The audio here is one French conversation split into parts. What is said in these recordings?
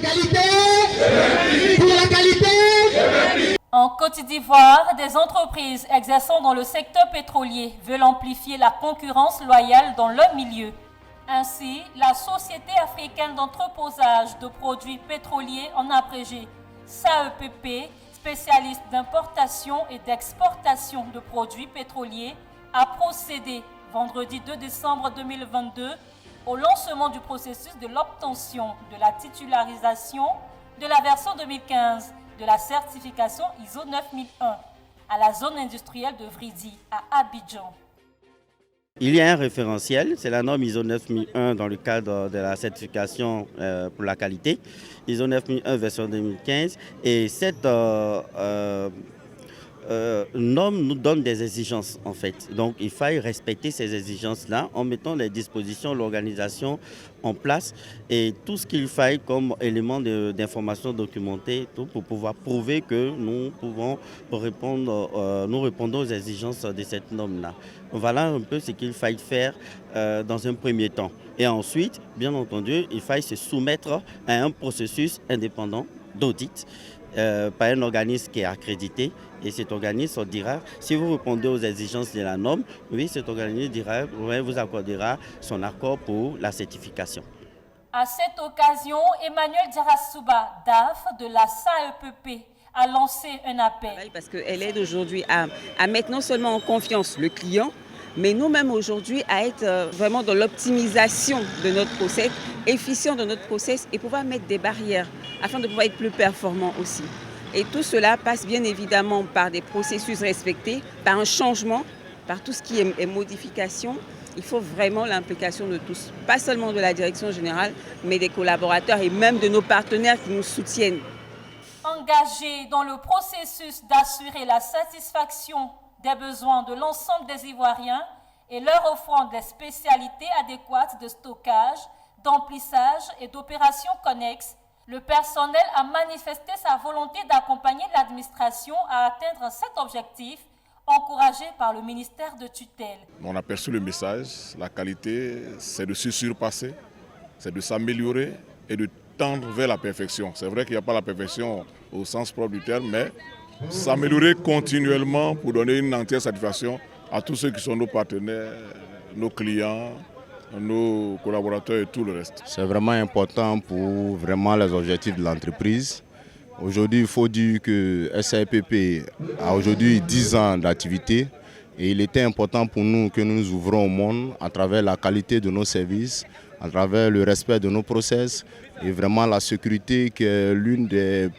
qualité, pour la qualité. En Côte d'Ivoire, des entreprises exerçant dans le secteur pétrolier veulent amplifier la concurrence loyale dans leur milieu. Ainsi, la Société africaine d'entreposage de produits pétroliers en abrégé, SAEPP, spécialiste d'importation et d'exportation de produits pétroliers, a procédé vendredi 2 décembre 2022 au lancement du processus de l'obtention de la titularisation de la version 2015 de la certification ISO 9001 à la zone industrielle de Vridi à Abidjan. Il y a un référentiel, c'est la norme ISO 9001 dans le cadre de la certification pour la qualité, ISO 9001 version 2015, et cette norme nous donne des exigences en fait. Donc il faut respecter ces exigences-là en mettant les dispositions, l'organisation en place et tout ce qu'il faille comme élément d'information documentée pour pouvoir prouver que nous pouvons nous répondons aux exigences de cette norme-là. Voilà un peu ce qu'il faille faire dans un premier temps. Et ensuite, bien entendu, il faille se soumettre à un processus indépendant d'audit par un organisme qui est accrédité. Et cet organisme dira, si vous répondez aux exigences de la norme, oui, cet organisme vous accordera son accord pour la certification. À cette occasion, Emmanuel Diarasouba, DAF de la SAEPP, a lancé un appel. Parce qu'elle aide aujourd'hui à mettre non seulement en confiance le client, mais nous-mêmes aujourd'hui à être vraiment dans l'optimisation de notre process, efficient de notre process et pouvoir mettre des barrières afin de pouvoir être plus performant aussi. Et tout cela passe bien évidemment par des processus respectés, par un changement, par tout ce qui est modification. Il faut vraiment l'implication de tous, pas seulement de la direction générale, mais des collaborateurs et même de nos partenaires qui nous soutiennent. Engagés dans le processus d'assurer la satisfaction des besoins de l'ensemble des Ivoiriens et leur offrant des spécialités adéquates de stockage, d'emplissage et d'opérations connexes, le personnel a manifesté sa volonté d'accompagner l'administration à atteindre cet objectif, encouragé par le ministère de tutelle. On a perçu le message, la qualité, c'est de se surpasser, c'est de s'améliorer et de tendre vers la perfection. C'est vrai qu'il n'y a pas la perfection au sens propre du terme, mais s'améliorer continuellement pour donner une entière satisfaction à tous ceux qui sont nos partenaires, nos clients, nos collaborateurs et tout le reste. C'est vraiment important pour vraiment les objectifs de l'entreprise. Aujourd'hui, il faut dire que SAEPP a aujourd'hui 10 ans d'activité et il était important pour nous que nous nous ouvrons au monde à travers la qualité de nos services, à travers le respect de nos process et vraiment la sécurité qui est l'une des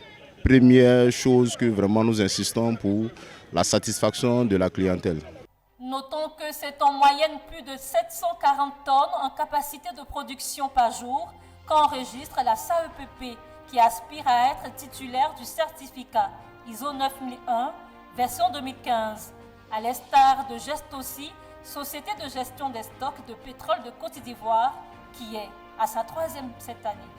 premières choses que vraiment nous insistons pour la satisfaction de la clientèle. Notons que c'est en moyenne plus de 740 tonnes en capacité de production par jour qu'enregistre la SAEPP qui aspire à être titulaire du certificat ISO 9001 version 2015, à l'instar de Gestossi, société de gestion des stocks de pétrole de Côte d'Ivoire, qui est à sa 3e cette année.